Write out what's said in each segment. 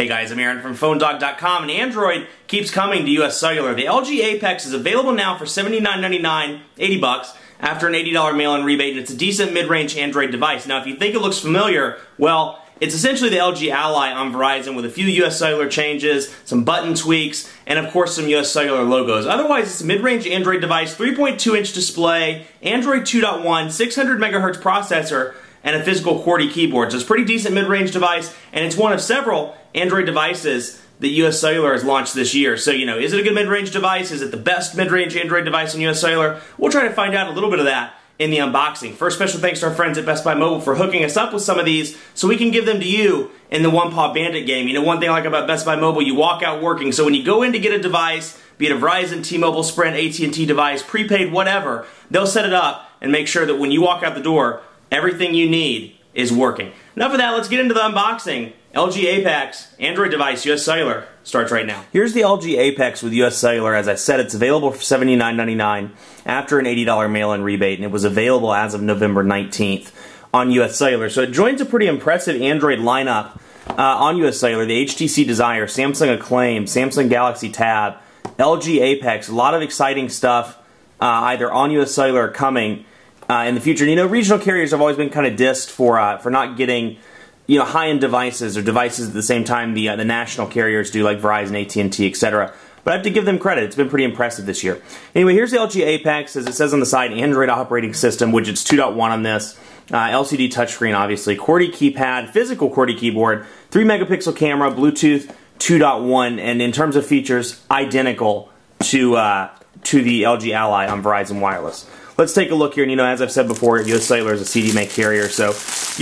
guys, I'm Aaron from PhoneDog.com, and Android keeps coming to US Cellular. The LG Apex is available now for $79.99, 80 bucks, after an $80 mail-in rebate, and it's a decent mid-range Android device. Now, if you think it looks familiar, well, it's essentially the LG Ally on Verizon with a few US Cellular changes, some button tweaks, and of course some US Cellular logos. Otherwise, it's a mid-range Android device, 3.2-inch display, Android 2.1, 600 megahertz processor, and a physical QWERTY keyboard. So it's a pretty decent mid-range device, and it's one of several Android devices that US Cellular has launched this year. So, you know, is it a good mid-range device? Is it the best mid-range Android device in US Cellular? We'll try to find out a little bit of that in the unboxing. First, special thanks to our friends at Best Buy Mobile for hooking us up with some of these so we can give them to you in the One Paw Bandit game. You know, one thing I like about Best Buy Mobile, you walk out working. So when you go in to get a device, be it a Verizon, T-Mobile, Sprint, AT&T device, prepaid, whatever, they'll set it up and make sure that when you walk out the door, everything you need is working. Enough of that, let's get into the unboxing. LG Apex, Android device, US Cellular, starts right now. Here's the LG Apex with US Cellular. As I said, it's available for $79.99 after an $80 mail-in rebate, and it was available as of November 19th on US Cellular. So it joins a pretty impressive Android lineup on US Cellular. The HTC Desire, Samsung Acclaim, Samsung Galaxy Tab, LG Apex, a lot of exciting stuff either on US Cellular or coming in the future. You know, regional carriers have always been kind of dissed for not getting, you know, high-end devices or devices at the same time the national carriers do, like Verizon, AT&T, etc. But I have to give them credit. It's been pretty impressive this year. Anyway, here's the LG Apex. As it says on the side, Android operating system, Widgets 2.1 on this. LCD touchscreen, obviously. QWERTY keypad, physical QWERTY keyboard, 3-megapixel camera, Bluetooth 2.1, and in terms of features, identical to the LG Ally on Verizon Wireless. Let's take a look here, and you know, as I've said before, US Cellular is a CDMA carrier, so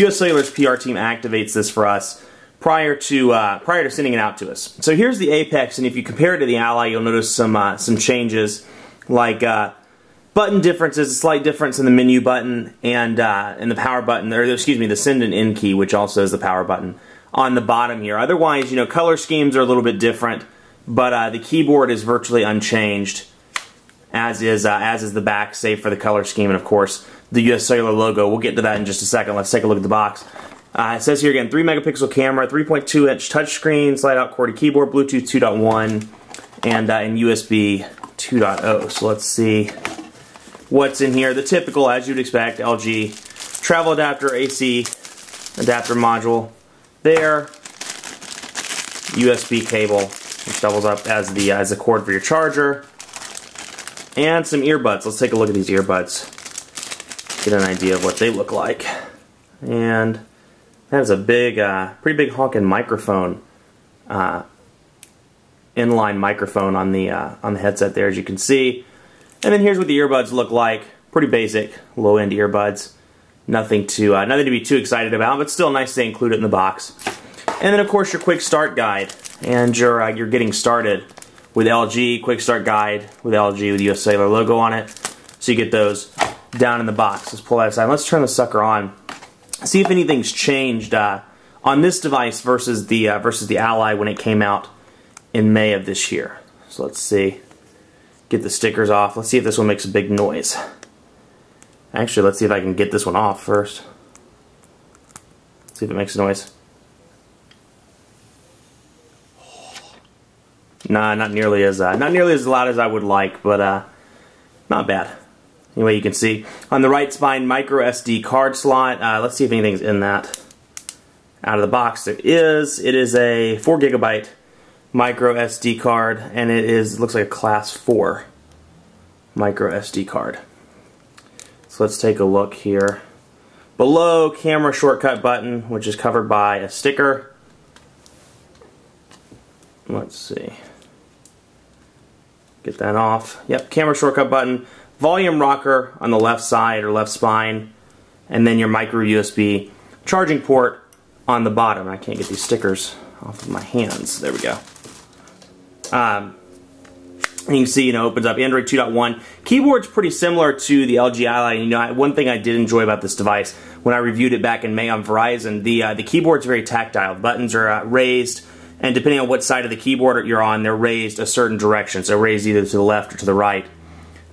US Cellular's PR team activates this for us prior to sending it out to us. So here's the Apex, and if you compare it to the Ally, you'll notice some changes, like button differences, a slight difference in the menu button and in the power button, or excuse me, the send and end key, which also is the power button on the bottom here. Otherwise, you know, color schemes are a little bit different, but the keyboard is virtually unchanged, as is the back, save for the color scheme, and of course the US Cellular logo. We'll get to that in just a second. Let's take a look at the box. It says here again, 3-megapixel camera, 3.2-inch touchscreen, slide-out QWERTY keyboard, Bluetooth 2.1, and USB 2.0. So let's see what's in here. The typical, as you'd expect, LG travel adapter, AC adapter module there, USB cable, which doubles up as the cord for your charger, and some earbuds. Let's take a look at these earbuds, get an idea of what they look like. And that is a big, pretty big honking microphone, inline microphone on the headset there, as you can see. And then here's what the earbuds look like. Pretty basic, low-end earbuds. Nothing to be too excited about, but still nice to include it in the box. And then of course your quick start guide, and your getting started with LG, quick start guide with LG with the US Cellular logo on it. So you get those down in the box. Let's pull that aside. Let's turn the sucker on. See if anything's changed on this device versus the Ally when it came out in May of this year. So let's see. Get the stickers off. Let's see if this one makes a big noise. Actually, let's see if I can get this one off first. See if it makes a noise. Nah, not nearly as loud as I would like, but not bad. Anyway, you can see on the right spine, micro SD card slot. Let's see if anything's in that. Out of the box, there is. It is a 4 GB micro SD card, and it looks like a class 4 micro SD card. So let's take a look here. Below, camera shortcut button, which is covered by a sticker. Let's see. Get that off. Yep, camera shortcut button. Volume rocker on the left side or left spine. And then your micro USB charging port on the bottom. I can't get these stickers off of my hands. There we go. And you can see, you know, opens up Android 2.1. Keyboard's pretty similar to the LG Ally. You know, one thing I did enjoy about this device when I reviewed it back in May on Verizon, the keyboard's very tactile. Buttons are raised, and depending on what side of the keyboard you're on, they're raised a certain direction. So raised either to the left or to the right,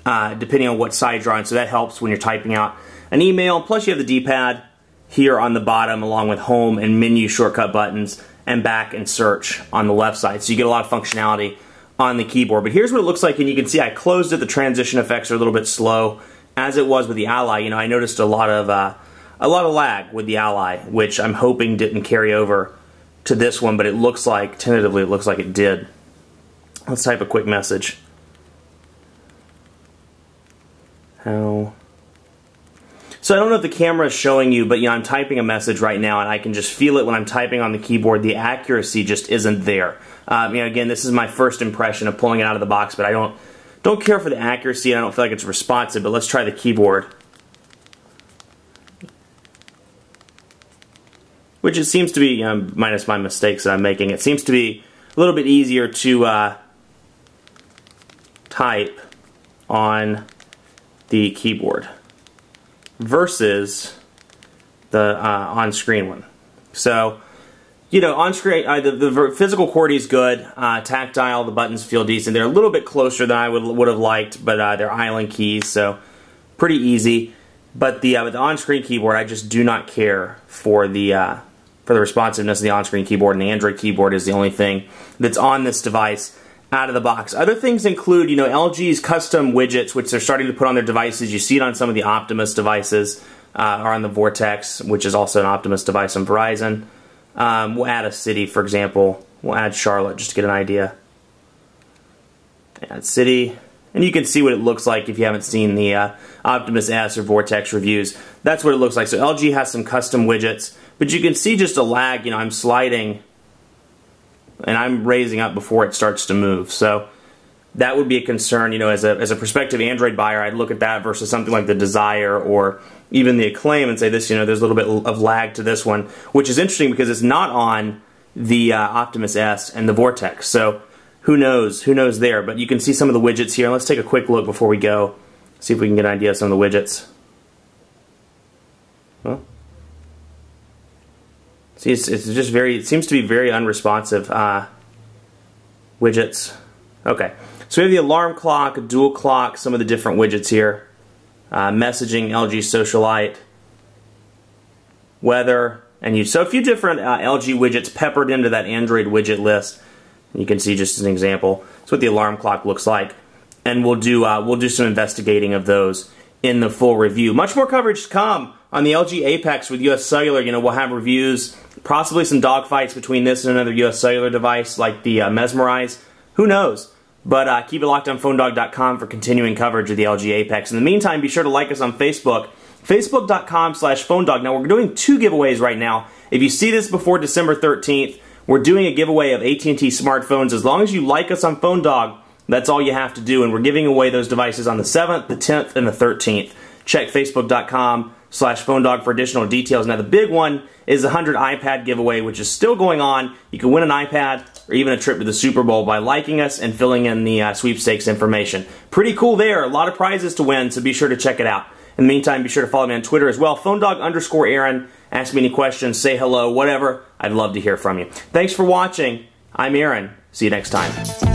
depending on what side you're on. So that helps when you're typing out an email. Plus you have the D-pad here on the bottom, along with home and menu shortcut buttons and back and search on the left side. So you get a lot of functionality on the keyboard. But here's what it looks like, and you can see I closed it. The transition effects are a little bit slow, as it was with the Ally. You know, I noticed a lot of lag with the Ally, which I'm hoping didn't carry over to this one, but it looks like, tentatively, it looks like it did. Let's type a quick message. How? So I don't know if the camera is showing you, but you know, I'm typing a message right now, and I can just feel it when I'm typing on the keyboard. The accuracy just isn't there. You know, again, this is my first impression of pulling it out of the box, but I don't care for the accuracy, and I don't feel like it's responsive. But let's try the keyboard, which it seems to be, you know, minus my mistakes that I'm making, it seems to be a little bit easier to type on the keyboard versus the on-screen one. So, you know, on-screen, the physical QWERTY is good. Tactile, the buttons feel decent. They're a little bit closer than I would have liked, but they're island keys, so pretty easy. But with the on-screen keyboard, I just do not care for the responsiveness of the on-screen keyboard, and the Android keyboard is the only thing that's on this device out of the box. Other things include, you know, LG's custom widgets, which they're starting to put on their devices. You see it on some of the Optimus devices, or on the Vortex, which is also an Optimus device on Verizon. We'll add a city, for example. We'll add Charlotte, just to get an idea. Add city. And you can see what it looks like if you haven't seen the Optimus S or Vortex reviews. That's what it looks like. So LG has some custom widgets, but you can see just a lag. You know, I'm sliding and I'm raising up before it starts to move. So that would be a concern, you know, as a prospective Android buyer. I'd look at that versus something like the Desire or even the Acclaim and say this, you know, there's a little bit of lag to this one, which is interesting because it's not on the Optimus S and the Vortex. So who knows there, but you can see some of the widgets here. Let's take a quick look before we go, see if we can get an idea of some of the widgets. Well, see, it's just very, it seems to be very unresponsive widgets. Okay, so we have the alarm clock, dual clock, some of the different widgets here. Messaging, LG Socialite, weather, and so a few different LG widgets peppered into that Android widget list. You can see just as an example. That's what the alarm clock looks like, and we'll do some investigating of those in the full review. Much more coverage to come on the LG Apex with US Cellular. You know, we'll have reviews, possibly some dogfights between this and another US Cellular device like the Mesmerize. Who knows? But keep it locked on PhoneDog.com for continuing coverage of the LG Apex. In the meantime, be sure to like us on Facebook, Facebook.com/PhoneDog. Now, we're doing 2 giveaways right now. If you see this before December 13th, we're doing a giveaway of AT&T smartphones. As long as you like us on PhoneDog, that's all you have to do. And we're giving away those devices on the 7th, the 10th, and the 13th. Check Facebook.com/PhoneDog for additional details. Now, the big one is the 100 iPad giveaway, which is still going on. You can win an iPad or even a trip to the Super Bowl by liking us and filling in the sweepstakes information. Pretty cool there. A lot of prizes to win, so be sure to check it out. In the meantime, be sure to follow me on Twitter as well, PhoneDog_Aaron. Ask me any questions, say hello, whatever. I'd love to hear from you. Thanks for watching. I'm Aaron. See you next time.